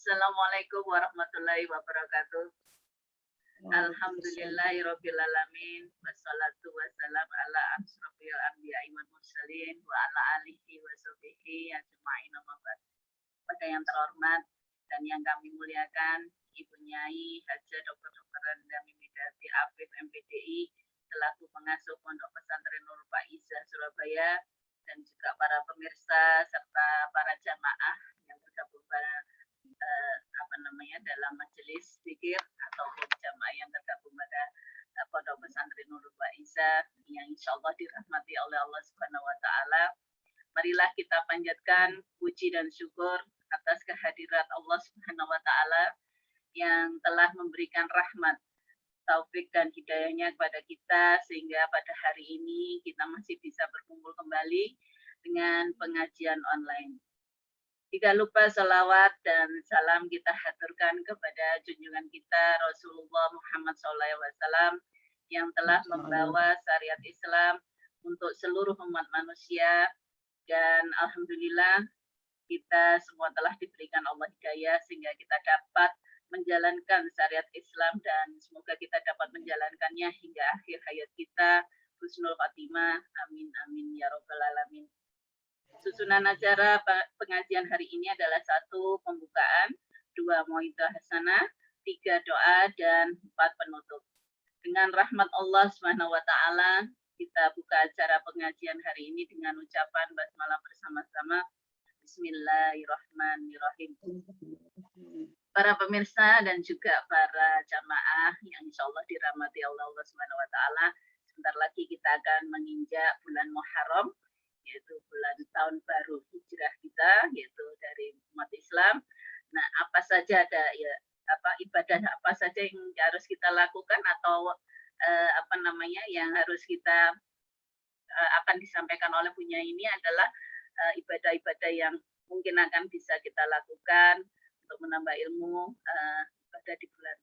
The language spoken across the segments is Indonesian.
Assalamualaikum warahmatullahi wabarakatuh. Waalaikumsalam. Alhamdulillahirobbilalamin. Wassalatu wassalam ala asrofil anbiya'i wal mursalin wa ala alihi wa sahbihi ajma'in amma ba'd. Pada yang terhormat dan yang kami muliakan, Ibu Nyai Haja Dr. Dr. Randa Mimidati Afif MPDI selaku pengasuh Pondok Pesantren Nur Faizah Surabaya, dan juga para pemirsa serta para jamaah yang tergabung dalam majelis zikir ataupun jamaah yang tergabung pada Pondok Pesantren Nur Faizah yang insya Allah dirahmati oleh Allah Subhanahu Wa Taala. Marilah kita panjatkan puji dan syukur atas kehadirat Allah Subhanahu Wa Taala yang telah memberikan rahmat, taufik dan hidayahnya kepada kita sehingga pada hari ini kita masih bisa berkumpul kembali dengan pengajian online. Tidak lupa salawat dan salam kita haturkan kepada junjungan kita Rasulullah Muhammad SAW yang telah membawa syariat Islam untuk seluruh umat manusia, dan alhamdulillah kita semua telah diberikan Allah hidayah sehingga kita dapat menjalankan syariat Islam, dan semoga kita dapat menjalankannya hingga akhir hayat kita. Husnul Khatimah. Amin amin ya robbal alamin. Susunan acara pengajian hari ini adalah 1 pembukaan, 2 mauidhah hasanah, 3 doa, dan 4 penutup. Dengan rahmat Allah Subhanahu wa Ta'ala, kita buka acara pengajian hari ini dengan ucapan basmalah bersama-sama. Bismillahirrahmanirrahim. Para pemirsa dan juga para jamaah yang insya Allah dirahmati Allah Subhanahu wa Ta'ala, sebentar lagi kita akan menginjak bulan Muharram, yaitu bulan tahun baru hijrah kita, yaitu dari umat Islam. Nah, apa saja ibadah apa saja yang harus kita lakukan atau yang harus kita akan disampaikan oleh punya ini adalah ibadah-ibadah yang mungkin akan bisa kita lakukan untuk menambah ilmu ibadah di bulan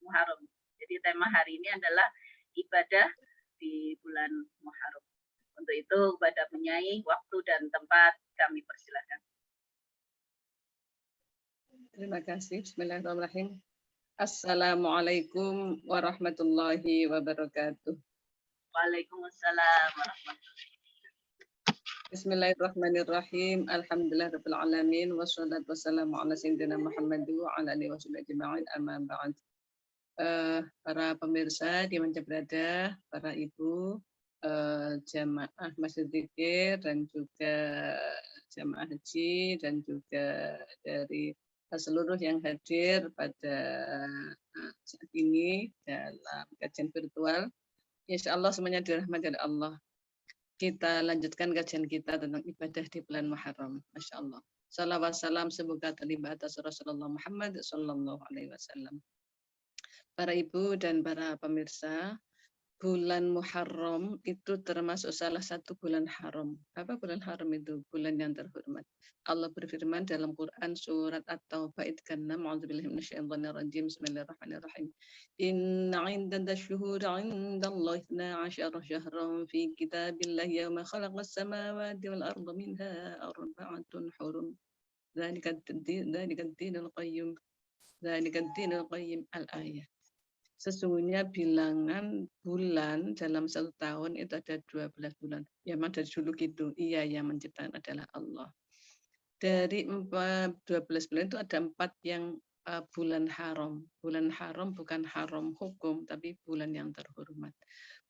Muharram. Jadi tema hari ini adalah ibadah di bulan Muharram. Untuk itu kepada Bunyai, waktu dan tempat kami persilahkan. Terima kasih. Bismillahirrahmanirrahim. Assalamualaikum warahmatullahi wabarakatuh. Waalaikumsalam warahmatullahi wabarakatuh. Bismillahirrahmanirrahim. Alhamdulillahirabbil alamin wassalatu wassalamu ala sayyidina Muhammad wa ala alihi washabihi ajma'in. Amma ba'd. Para pemirsa di mana berada, para ibu, jamaah masjid zikir dan juga jamaah haji dan juga dari seluruh yang hadir pada saat ini dalam kajian virtual. Insya Allah semuanya dirahmati oleh Allah. Kita lanjutkan kajian kita tentang ibadah di bulan Muharram. Masya Allah. Salawat salam semoga terlibat atas Rasulullah Muhammad Sallallahu Alaihi Wasallam. Para ibu dan para pemirsa, bulan Muharram itu termasuk salah satu bulan haram. Apa bulan haram itu? Bulan yang terhormat. Allah berfirman dalam Quran surat At-Taubah ayat ke-6, A'udzubillahi minasyaitonirrajim. Bismillahirrahmanirrahim. Inna 'inda syuhuri 'indallahi 12 syahran fi kitabillahi yawma khalaqas samawati wal arda minha arba'atun hurum. Dzalika ad-dinul qayyim. Dzalika ad-dinul qayyim al-ayah. Sesungguhnya bilangan bulan dalam 1 tahun itu ada 12 bulan. Ya, memang dari dulu gitu. Iya, yang menciptakan adalah Allah. Dari 12 bulan itu ada 4 yang bulan haram. Bulan haram bukan haram hukum, tapi bulan yang terhormat.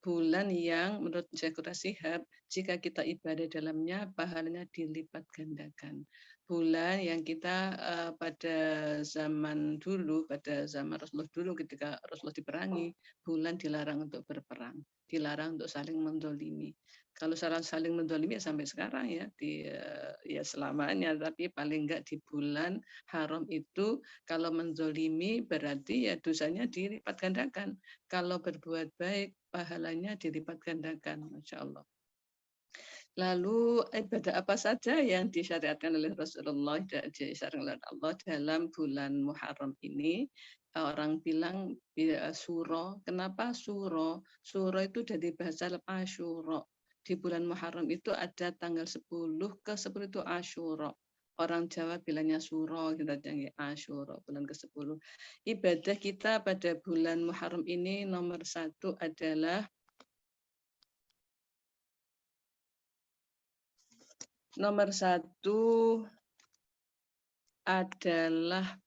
Bulan yang menurut Syekh Shihab, jika kita ibadah dalamnya, pahalanya dilipat gandakan. Bulan yang kita pada zaman dulu, pada zaman Rasulullah dulu ketika Rasulullah diperangi, bulan dilarang untuk berperang, dilarang untuk saling mendolimi. Kalau saling mendolimi ya sampai sekarang ya, ya selamanya, tapi paling enggak di bulan haram itu kalau mendolimi berarti ya dosanya dilipat gandakan. Kalau berbuat baik pahalanya dilipat gandakan, Masya Allah. Lalu ibadah apa saja yang disyariatkan oleh Rasulullah, disyariatkan oleh Allah dalam bulan Muharram ini? Orang bilang suro. Kenapa suro? Suro itu dari bahasa Asyura. Di bulan Muharram itu ada tanggal 10 ke 10 itu Asyura. orang Jawa bilangnya Suro, kita jangan Asyura, bulan ke-10. Ibadah kita pada bulan Muharram ini nomor 1 adalah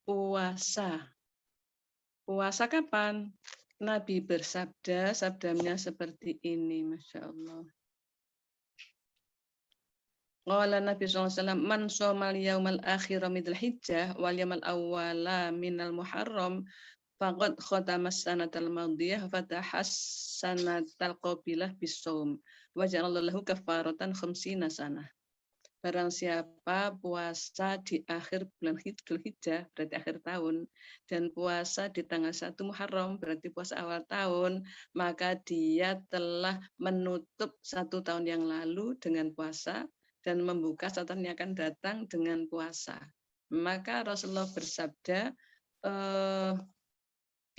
puasa. Puasa kapan? Nabi bersabda, sabdanya seperti ini, Masya Allah. Qala Nabi SAW, man somal yaumal akhira midul hijjah wal yaumal awwala minal muharram faqad khotamas sanatal madiyah fatahas-sanatal qabilah bisawm wa ja'alallahu lahu kafaratan khamsina sanah. Barang siapa puasa di akhir bulan Dzulhijjah, berarti akhir tahun, dan puasa di tanggal 1 Muharram, berarti puasa awal tahun, maka dia telah menutup 1 tahun yang lalu dengan puasa, dan membuka 1 tahun yang akan datang dengan puasa. Maka Rasulullah bersabda,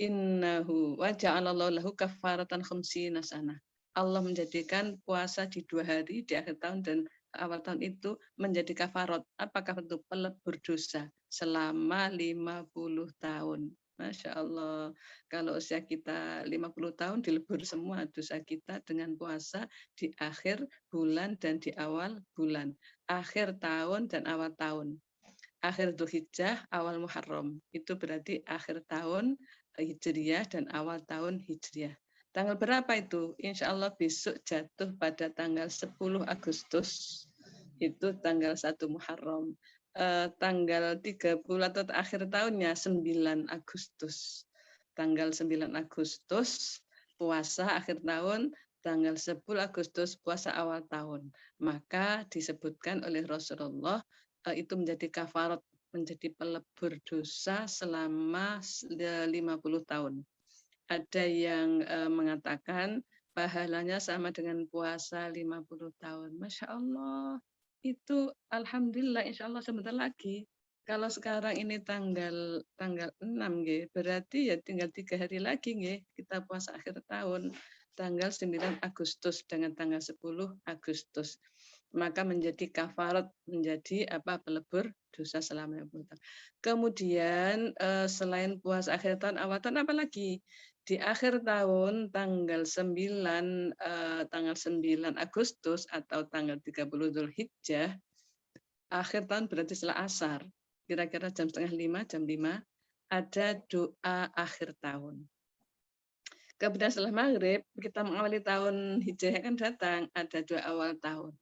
innahu wa ja'alallahu lahu kafaratan khamsina sanah. Allah menjadikan puasa di 2 hari di akhir tahun dan awal tahun itu menjadi kafarat. Apakah itu? Pelebur dosa selama 50 tahun. Masya Allah. Kalau usia kita 50 tahun dilebur semua dosa kita dengan puasa di akhir bulan dan di awal bulan. Akhir tahun dan awal tahun. Akhir Dzulhijjah, awal Muharram. Itu berarti akhir tahun Hijriah dan awal tahun Hijriah. Tanggal berapa itu? Insya Allah besok jatuh pada tanggal 10 Agustus. Itu tanggal 1 Muharram. Tanggal 30 atau akhir tahunnya 9 Agustus. Tanggal 9 Agustus puasa akhir tahun, tanggal 10 Agustus puasa awal tahun. Maka disebutkan oleh Rasulullah itu menjadi kafarat, menjadi pelebur dosa selama 50 tahun. Ada yang mengatakan pahalanya sama dengan puasa 50 tahun. Masya Allah. Itu alhamdulillah, insya Allah sebentar lagi. Kalau sekarang ini tanggal 6 berarti ya tinggal 3 hari lagi kita puasa akhir tahun tanggal 9 Agustus dengan tanggal 10 Agustus. Maka menjadi kafarat, menjadi pelebur dosa selama 50 tahun. Kemudian selain puasa akhir tahun, awal tahun apa lagi? Di akhir tahun tanggal 9 Agustus atau tanggal 30 Dzulhijjah, akhir tahun berarti setelah asar, kira-kira jam 4:30, jam 5, ada doa akhir tahun. Kemudian setelah maghrib, kita mengawali tahun Hijriah kan datang, ada doa awal tahun.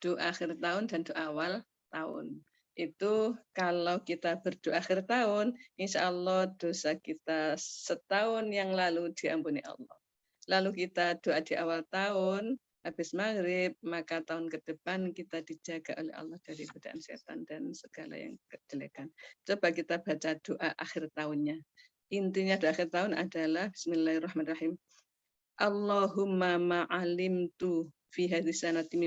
Doa akhir tahun dan doa awal tahun. Itu kalau kita berdoa akhir tahun, insya Allah dosa kita setahun yang lalu diampuni Allah. Lalu kita doa di awal tahun, habis maghrib, maka tahun ke depan kita dijaga oleh Allah dari godaan setan dan segala yang kejelekan. Coba kita baca doa akhir tahunnya. Intinya doa akhir tahun adalah Bismillahirrahmanirrahim. Allahumma ma'alimtu fi hadhihi sanati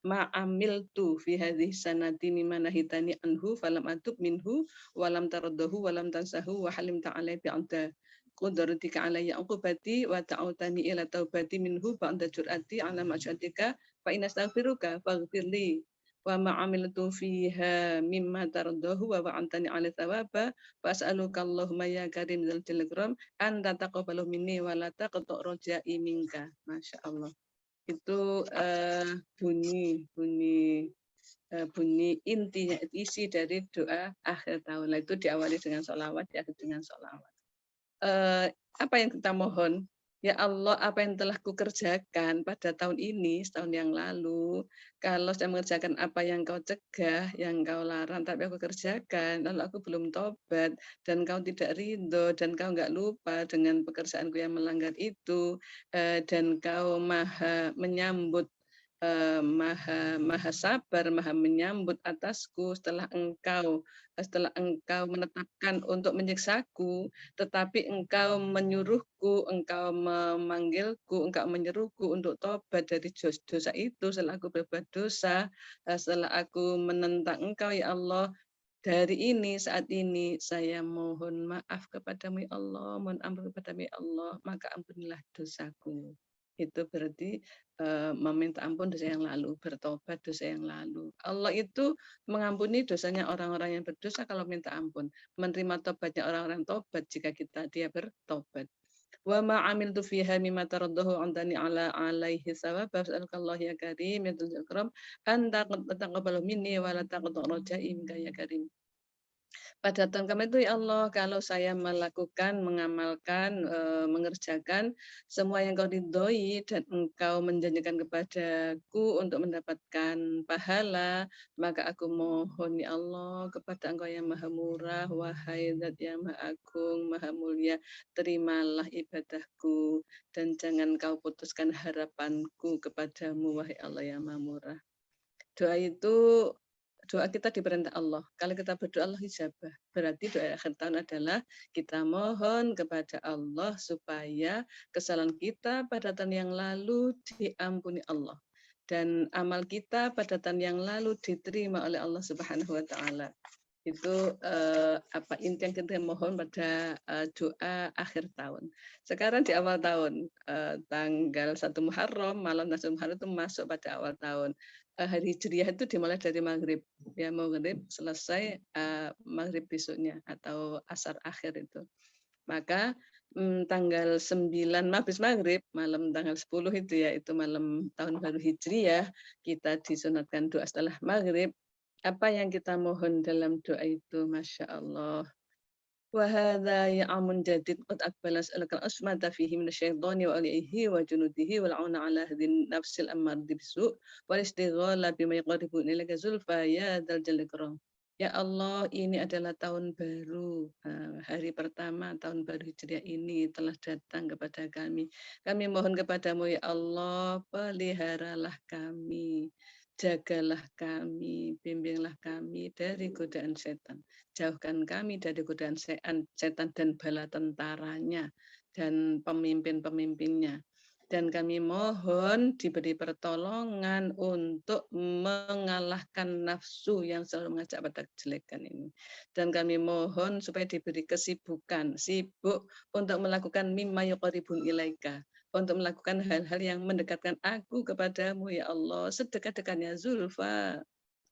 ma'amiltu fi hadhihi sanati mimma nahitani anhu falam atub minhu walam taraddahu walam tansahu wa halim ta'ala bi'anta qudratika alayya uqubati wa ta'utani ila taubati minhu ba'da jur'ati ala ma'syatika fa inastaghfiruka faghfirli wa ma'amiltu fiha mimma taraddahu wa wa'antani ala thawaba wa as'aluka Allahumma ya karim dzal jalali ikram anta taqabbalu minni wa la taqta' rajai minka. Masya Allah. Itu bunyi intinya, isi dari doa akhir tahun. Itu diawali dengan sholawat, diakhiri dengan sholawat. Apa yang kita mohon? Ya Allah, apa yang telah kukerjakan pada tahun ini, setahun yang lalu, kalau saya mengerjakan apa yang kau cegah, yang kau larang, tapi aku kerjakan, lalu aku belum tobat, dan kau tidak ridho, dan kau nggak lupa dengan pekerjaanku yang melanggar itu, dan kau maha menyambut, maha sabar, maha menyambut atasku setelah engkau menetapkan untuk menyiksaku, tetapi engkau menyuruhku, engkau memanggilku, engkau menyeruku untuk tobat dari dosa itu setelah aku berbuat dosa, setelah aku menentang engkau ya Allah. Dari ini, saat ini, saya mohon maaf kepadamu ya Allah, mohon ampun kepadamu ya Allah, maka ampunilah dosaku. Itu berarti meminta ampun dosa yang lalu, bertobat dosa yang lalu. Allah itu mengampuni dosanya orang-orang yang berdosa kalau minta ampun, menerima tobatnya orang-orang tobat jika dia bertobat. Wa ma amiltu fiha mimma taraddahu andani ala alaihi sawab fas'alukallah ya karim ya dzul ikram anta taqabbalu minni wa la taqtu rajai minka ya karim. Pada tahun kemarin itu ya Allah, kalau saya melakukan, mengamalkan, mengerjakan semua yang Kau ridhoi dan Engkau menjanjikan kepadaku untuk mendapatkan pahala, maka aku mohon ya Allah kepada Engkau yang Maha Murah, wahai Zat yang Maha Agung, Maha Mulia, terimalah ibadahku dan jangan Kau putuskan harapanku kepadamu, wahai Allah yang Maha Murah. Doa kita diperintah Allah. Kalau kita berdoa Allah ijabah. Berarti doa akhir tahun adalah kita mohon kepada Allah supaya kesalahan kita pada tahun yang lalu diampuni Allah. Dan amal kita pada tahun yang lalu diterima oleh Allah Subhanahu wa taala. Itu inti yang kita mohon pada doa akhir tahun. Sekarang di awal tahun, tanggal 1 Muharram, malam 1 Muharram itu masuk pada awal tahun. Hari Hijriah itu dimulai dari maghrib, ya maghrib selesai maghrib besoknya atau asar akhir itu. Maka tanggal 9 habis maghrib, malam tanggal 10 itu ya, itu malam tahun baru Hijriah, kita disunatkan doa setelah maghrib. Apa yang kita mohon dalam doa itu, Masya Allah. وهذا يعم جديد قد أقبل أسألك العصمة فيه من الشيطان وأوليائه وجنوده والعون على هذه النفس الأمارة بالسوء والاشتغال بما يقرب إليك زلفى يا ذا الجلال الإكرام. Ya Allah, ini adalah tahun baru, hari pertama tahun baru Hijriah ini telah datang kepada kami. Kami mohon kepadamu ya Allah, peliharalah kami, jagalah kami, bimbinglah kami dari godaan setan. Jauhkan kami dari godaan setan dan bala tentaranya dan pemimpin-pemimpinnya. Dan kami mohon diberi pertolongan untuk mengalahkan nafsu yang selalu mengajak pada kejelekan ini. Dan kami mohon supaya diberi kesibukan, sibuk untuk melakukan mimma yuqaribun ilaika, untuk melakukan hal-hal yang mendekatkan aku kepadamu ya Allah, sedekat-dekatnya zulfa,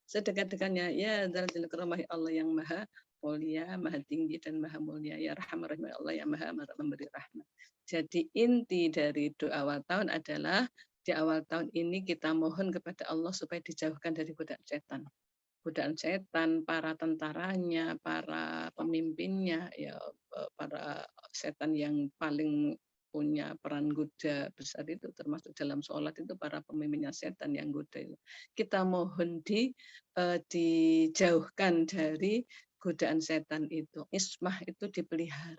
sedekat-dekatnya ya Dzal Jalali Karamah Allah yang maha mulia, maha tinggi dan maha mulia, ya Rahman Rahim Allah yang maha memberi rahmat. Jadi inti dari doa awal tahun adalah di awal tahun ini kita mohon kepada Allah supaya dijauhkan dari godaan setan. Godaan setan, para tentaranya, para pemimpinnya, ya para setan yang paling punya peran goda besar itu, termasuk dalam sholat itu para pemimpinnya setan yang goda itu. Kita mohon dijauhkan dari godaan setan itu. Ismah itu dipelihara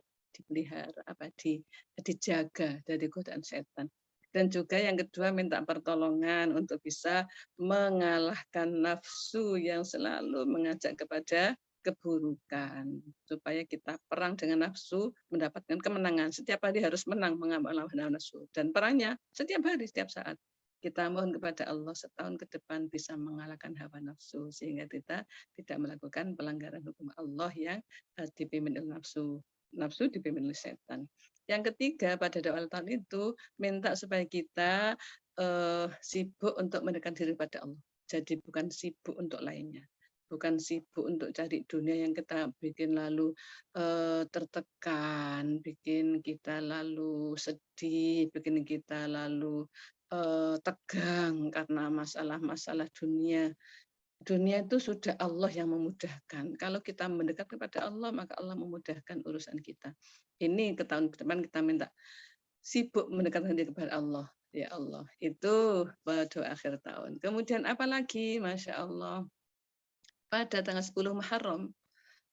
dijaga dari godaan setan. Dan juga yang kedua minta pertolongan untuk bisa mengalahkan nafsu yang selalu mengajak kepada keburukan, supaya kita perang dengan nafsu mendapatkan kemenangan. Setiap hari harus menang melawan nafsu, dan perangnya setiap hari, setiap saat. Kita mohon kepada Allah setahun ke depan bisa mengalahkan hawa nafsu sehingga kita tidak melakukan pelanggaran hukum Allah yang dipimpin oleh nafsu. Nafsu dipimpin oleh setan. Yang ketiga pada doa tahun itu minta supaya kita sibuk untuk mendekatkan diri pada Allah. Jadi bukan sibuk untuk lainnya. Bukan sibuk untuk cari dunia yang kita bikin lalu tertekan, bikin kita lalu sedih, bikin kita lalu tegang karena masalah-masalah dunia. Dunia itu sudah Allah yang memudahkan. Kalau kita mendekat kepada Allah, maka Allah memudahkan urusan kita. Ini ke tahun depan kita minta sibuk mendekatkan diri kepada Allah. Ya Allah, itu doa akhir tahun. Kemudian apa lagi? Masya Allah. Pada tanggal 10 Muharram,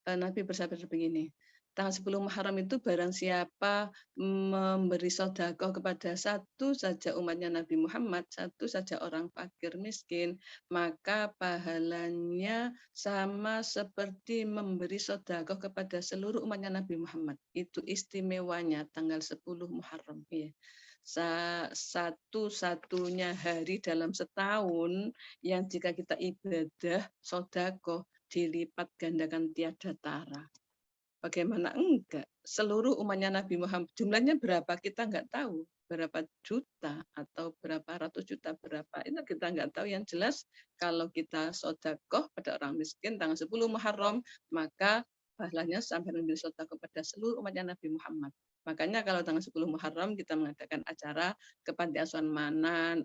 Nabi bersabda begini, tanggal 10 Muharram itu barang siapa memberi sedekah kepada satu saja umatnya Nabi Muhammad, satu saja orang fakir miskin, maka pahalanya sama seperti memberi sedekah kepada seluruh umatnya Nabi Muhammad. Itu istimewanya tanggal 10 Muharram. Ya. Satu-satunya hari dalam setahun yang jika kita ibadah sedekah dilipat gandakan tiada tara. Bagaimana enggak? Seluruh umatnya Nabi Muhammad, jumlahnya berapa kita enggak tahu. berapa juta atau berapa ratus juta berapa itu kita nggak tahu. Yang jelas kalau kita sodakoh pada orang miskin tanggal 10 Muharram, maka pahalanya sampai memberi sodakoh kepada seluruh umatnya Nabi Muhammad. Makanya kalau tanggal 10 Muharram kita mengadakan acara ke panti asuhan mana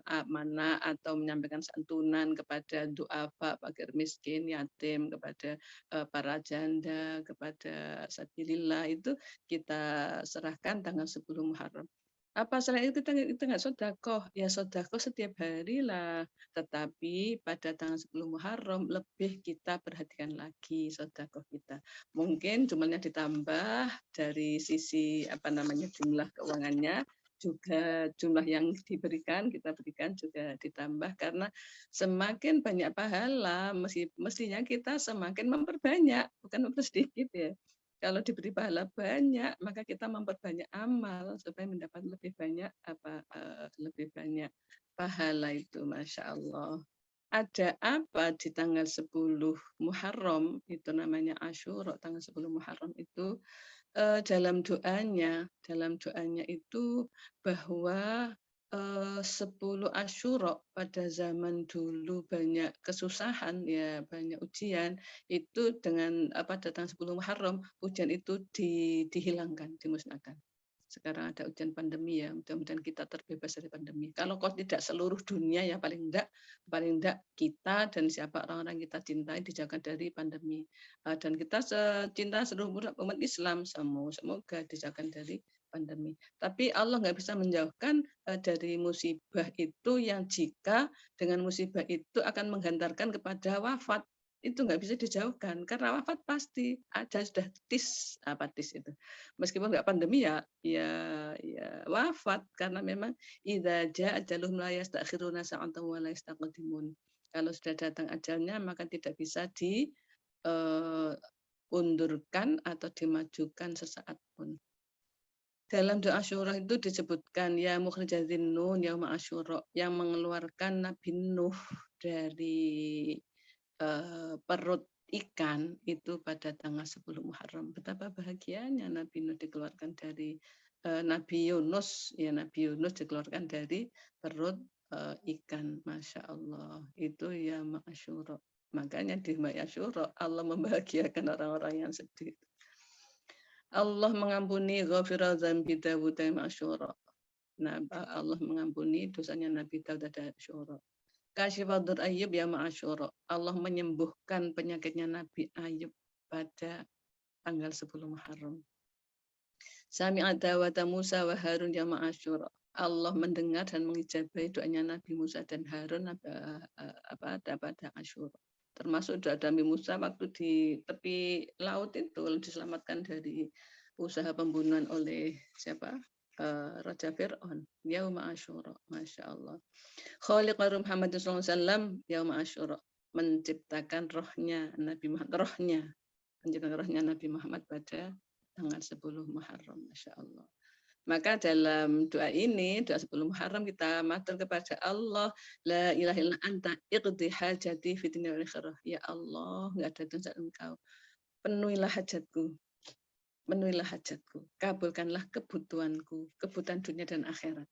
atau menyampaikan santunan kepada duafa, fakir miskin, yatim, kepada para janda, kepada sabilillah, itu kita serahkan tanggal 10 Muharram. Apa selain itu kita nggak sodakoh? Ya sodakoh setiap hari lah. Tetapi pada tanggal 10 Muharram lebih kita perhatikan lagi sodakoh kita. Mungkin jumlahnya ditambah dari sisi jumlah keuangannya, juga jumlah yang diberikan kita berikan juga ditambah, karena semakin banyak pahala mestinya kita semakin memperbanyak, bukan mempersedikit ya. Kalau diberi pahala banyak, maka kita memperbanyak amal supaya mendapat lebih banyak pahala itu, Masya Allah. Ada apa di tanggal 10 Muharram, itu namanya Asyura, tanggal 10 Muharram itu dalam doanya itu bahwa 10 Asyura pada zaman dulu banyak kesusahan ya, banyak ujian, itu dengan datang 10 Muharram ujian itu dihilangkan, dimusnahkan. Sekarang ada ujian pandemi ya, mudah-mudahan kita terbebas dari pandemi. Kalau kok tidak seluruh dunia ya paling enggak kita dan siapa orang-orang kita cintai dijaga dari pandemi. Dan kita cinta seluruh umat Islam, semoga dijaga dari pandemi. Tapi Allah nggak bisa menjauhkan dari musibah itu, yang jika dengan musibah itu akan menghantarkan kepada wafat. Itu nggak bisa dijauhkan, karena wafat pasti ada, sudah tis itu. Meskipun nggak pandemi ya wafat, karena memang idza jaa ajaluhum la yastakhiruna sa'atan wa la yastaqdimun. Kalau sudah datang ajalnya maka tidak bisa diundurkan atau dimajukan sesaat pun. Dalam doa Asyura itu disebutkan ya mukhrijadzin nun yauma Asyura, yang mengeluarkan Nabi Nuh dari perut ikan itu pada tanggal 10 Muharram. Betapa bahagianya Nabi Nuh dikeluarkan dari Nabi Yunus dikeluarkan dari perut ikan. Masya Allah, itu ya Asyura. Makanya di Asyura Allah membahagiakan orang-orang yang sedih. Allah mengampuni ghafira dzambi Dawud Asyura. Nah, Allah mengampuni dosanya Nabi Daud pada Asyura. Kasyifadur Ayyub ya Asyura. Allah menyembuhkan penyakitnya Nabi Ayub pada tanggal 10 Muharram. Sami'a da'wata Musa wa Harun ya Asyura. Allah mendengar dan mengijabahi doanya Nabi Musa dan Harun pada Asyura. Termasuk doa Nabi Musa waktu di tepi laut itu diselamatkan dari usaha pembunuhan oleh siapa? Raja Fir'aun. Yauma Asyura. Masya Allah. Khaliqar Muhammad SAW yauma Asyura, menciptakan rohnya Nabi Muhammad pada tanggal 10 Muharram. Masya Allah. Maka dalam doa ini, doa 10 Muharram, kita matur kepada Allah, la ilaha illa anta iqdi hajati fid dunya wal akhirah. Ya Allah, enggak ada dosa Engkau. Penuhilah hajatku. Kabulkanlah kebutuhanku, kebutuhan dunia dan akhirat.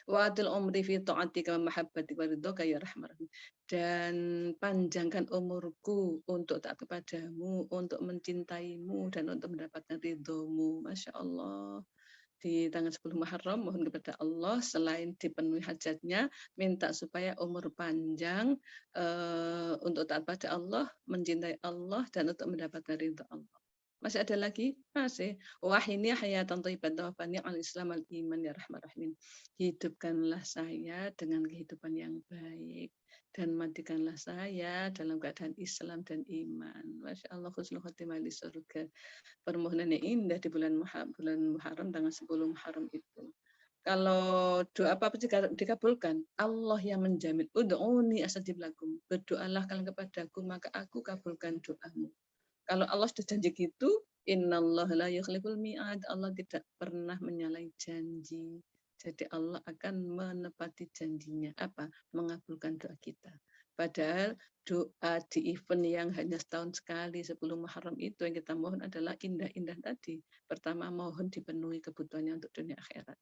Wa'adil umri fi ta'atika wa mahabbatika wa ridhaka ya rahmar rahim. Dan panjangkan umurku untuk taat kepadamu, untuk mencintaimu, dan untuk mendapatkan ridhomu. Masya Allah. Di tanggal 10 Muharram mohon kepada Allah, selain dipenuhi hajatnya, minta supaya umur panjang untuk taat pada Allah, mencintai Allah, dan untuk mendapatkan ridho Allah. Masih ada lagi? Masih. Wahini hayatan thayyibatan tawafani al-Islam al-iman ya rahmar rahim. Hidupkanlah saya dengan kehidupan yang baik dan matikanlah saya dalam keadaan Islam dan iman. Masya Allah, husnul khotimah di surga. Permohonan yang indah di bulan Muharram tanggal 10 Muharram itu. Kalau doa apa dikabulkan, Allah yang menjamin. Ud'uni astajib lakum. Berdoalah kalian kepadaku, maka aku kabulkan doamu. Kalau Allah sudah janji gitu, innallaha la yukhliful mi'ad. Allah tidak pernah menyalahi janji. Jadi Allah akan menepati janjinya. Apa? Mengabulkan doa kita. Padahal doa di event yang hanya setahun sekali 10 Muharram itu yang kita mohon adalah indah-indah tadi. Pertama, mohon dipenuhi kebutuhannya untuk dunia akhirat.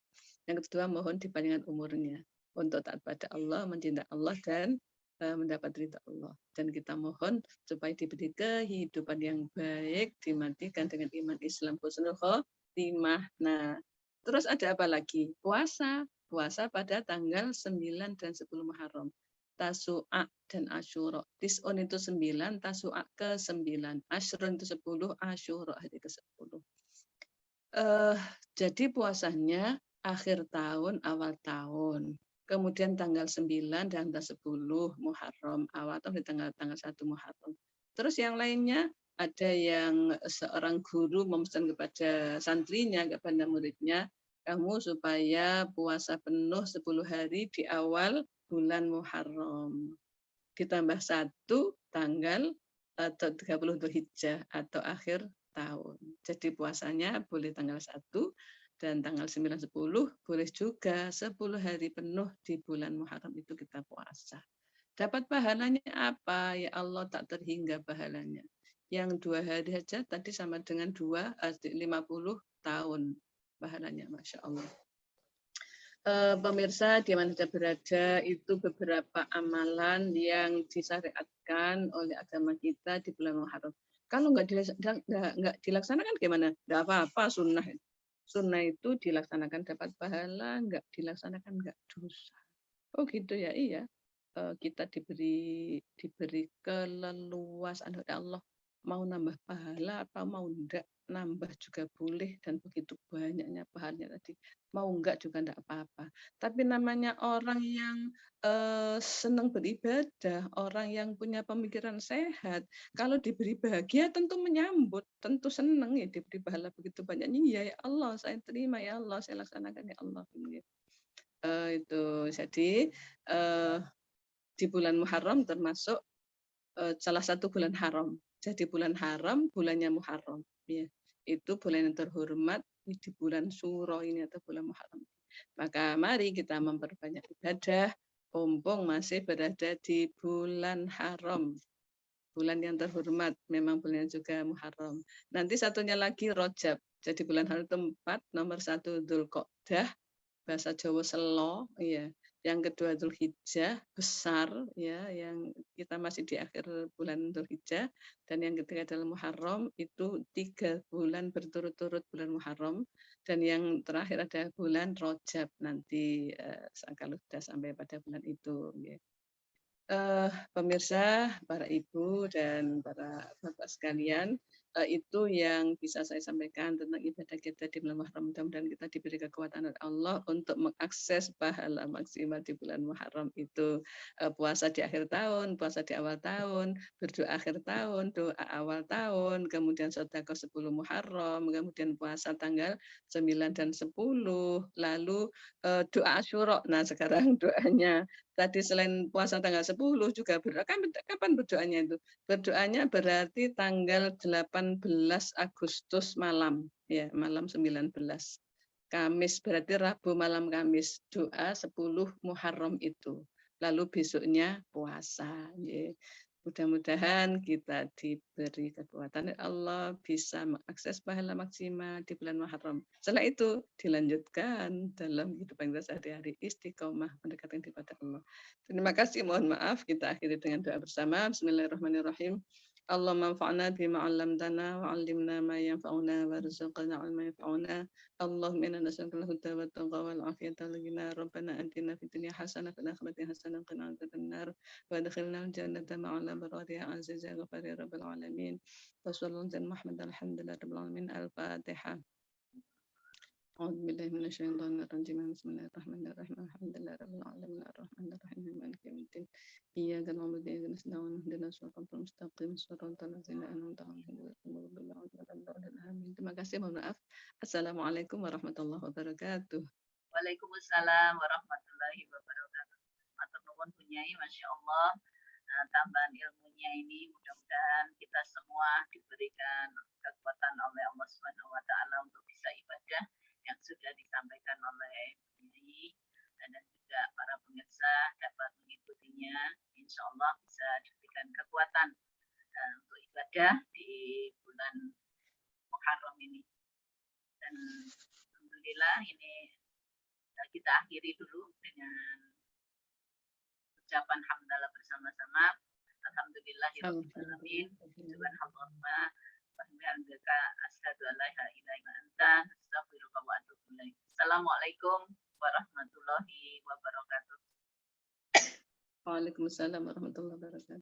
Yang kedua, mohon dipanjangkan umurnya untuk taat pada Allah, mencintai Allah, dan mendapat ridha Allah. Dan kita mohon supaya diberi kehidupan yang baik, dimatikan dengan iman Islam husnul khotimah. Nah, terus ada apa lagi? Puasa. Puasa pada tanggal 9 dan 10 Muharram. Tasu'a dan Asyura. Tis'un itu 9, Tasu'a ke 9. Asyrun itu 10, Asyura hari ke 10. Jadi puasanya akhir tahun, awal tahun. Kemudian tanggal 9 dan tanggal 10 Muharram. Awal tahun di tanggal 1 Muharram. Terus yang lainnya ada yang seorang guru memesan kepada santrinya, kepada muridnya, kamu supaya puasa penuh 10 hari di awal bulan Muharram. Ditambah 1 tanggal 30 Dzulhijjah atau akhir tahun. Jadi puasanya boleh tanggal 1 dan tanggal 9, 10 boleh juga 10 hari penuh di bulan Muharram itu kita puasa. Dapat pahalanya apa? Ya Allah, tak terhingga pahalanya. Yang 2 hari saja tadi sama dengan 50 tahun pahalanya, Masya Allah. Pemirsa di mana Anda berada, itu beberapa amalan yang disyariatkan oleh agama kita di bulan Muharram. Kalau nggak dilaksanakan gimana? Nggak apa-apa, sunnah. Sunnah itu dilaksanakan dapat pahala, nggak dilaksanakan nggak dosa. Oh gitu ya, iya. Kita diberi keleluasan oleh Allah. Mau nambah pahala apa mau enggak, nambah juga boleh, dan begitu banyaknya pahalanya tadi. Mau enggak juga enggak apa-apa. Tapi namanya orang yang senang beribadah, orang yang punya pemikiran sehat, kalau diberi bahagia tentu menyambut, tentu senang ya diberi pahala begitu banyaknya. Ya Allah, saya terima ya Allah, saya laksanakan ya Allah. Itu jadi di bulan Muharram termasuk salah satu bulan haram. Jadi bulan haram, bulannya Muharram. Ya. Itu bulan yang terhormat di bulan Suro ini atau bulan Muharram. Maka mari kita memperbanyak ibadah, mumpung masih berada di bulan haram. Bulan yang terhormat, memang bulan juga Muharram. Nanti satunya lagi Rajab. Jadi bulan haram itu 4, nomor 1 Dzulqa'dah, bahasa Jawa Selo, ya. Yang kedua Dzulhijjah, besar, ya, yang kita masih di akhir bulan Dzulhijjah, dan yang ketiga adalah Muharram, itu 3 bulan berturut-turut bulan Muharram, dan yang terakhir ada bulan Rajab nanti kalau sudah sampai pada bulan itu. Ya. Pemirsa, para ibu dan para bapak sekalian, itu yang bisa saya sampaikan tentang ibadah kita di bulan Muharram. Mudah-mudahan kita diberi kekuatan oleh Allah untuk mengakses pahala maksimal di bulan Muharram itu. Puasa di akhir tahun, puasa di awal tahun, berdoa akhir tahun, doa awal tahun, kemudian sedekah 10 Muharram, kemudian puasa tanggal 9 dan 10, lalu doa Asyura. Nah, sekarang doanya tadi selain puasa tanggal 10 juga berdoa. Kapan berdoanya itu? Berdoanya berarti tanggal 18 Agustus malam, ya, malam 19. Kamis berarti Rabu malam Kamis, doa 10 Muharram itu. Lalu besoknya puasa, ya. Mudah-mudahan kita diberi kekuatan Allah bisa mengakses pahala maksimal di bulan Muharram. Setelah itu dilanjutkan dalam kehidupan kita sehari-hari, istiqomah mendekatkan kepada Allah. Terima kasih, mohon maaf kita akhiri dengan doa bersama. Bismillahirrahmanirrahim. Allahumma anfa'na bima 'allamtana wa 'allimna ma yanfa'una warzuqna 'ilman yanfa'una. Allahumma inna nas'aluka al-huda wat taqwa wal 'afiyata wal ghina. Rabbana atina fid dunya hasanah wa fil akhirati hasanah wa qina adzabannar. وادخلنا الجنة مع الأبرار يا عزيز يا غفار يا رب العالمين. وصلى الله على محمد الحمد لله رب العالمين. الفاتحة. أعوذ بالله من الشيطان الرجيم. بسم الله الرحمن الرحيم. الحمد لله رب العالمين الرحمن الرحيم مالك يوم الدين. إياك نعبد وإياك نستعين اهدنا الصراط المستقيم صراط الذين أنعمت عليهم غير المغضوب عليهم ولا الضالين آمين. Terima kasih, mohon maaf. Assalamualaikum warahmatullahi wabarakatuh. Waalaikumsalam warahmatullahi wabarakatuh. Matur nuwun Bunyai, Masya Allah. Tambahan ilmunya ini mudah-mudahan kita semua diberikan kekuatan oleh Allah Subhanahu wa taala untuk bisa ibadah yang sudah disampaikan oleh Bunyai, dan juga para pemirsa dapat mengikutinya. insya Allah bisa diberikan kekuatan untuk ibadah di bulan Muharram ini. Dan alhamdulillah ini kita akhiri dulu dengan ucapan hamdalah bersama-sama. Alhamdulillahirrahmanirrahim. Subhanallah wa bihamdika asyhadu an la ilaha illa anta astaghfiruka wa atubu ilaik. Assalamualaikum warahmatullahi wabarakatuh. Waalaikumsalam warahmatullahi wabarakatuh.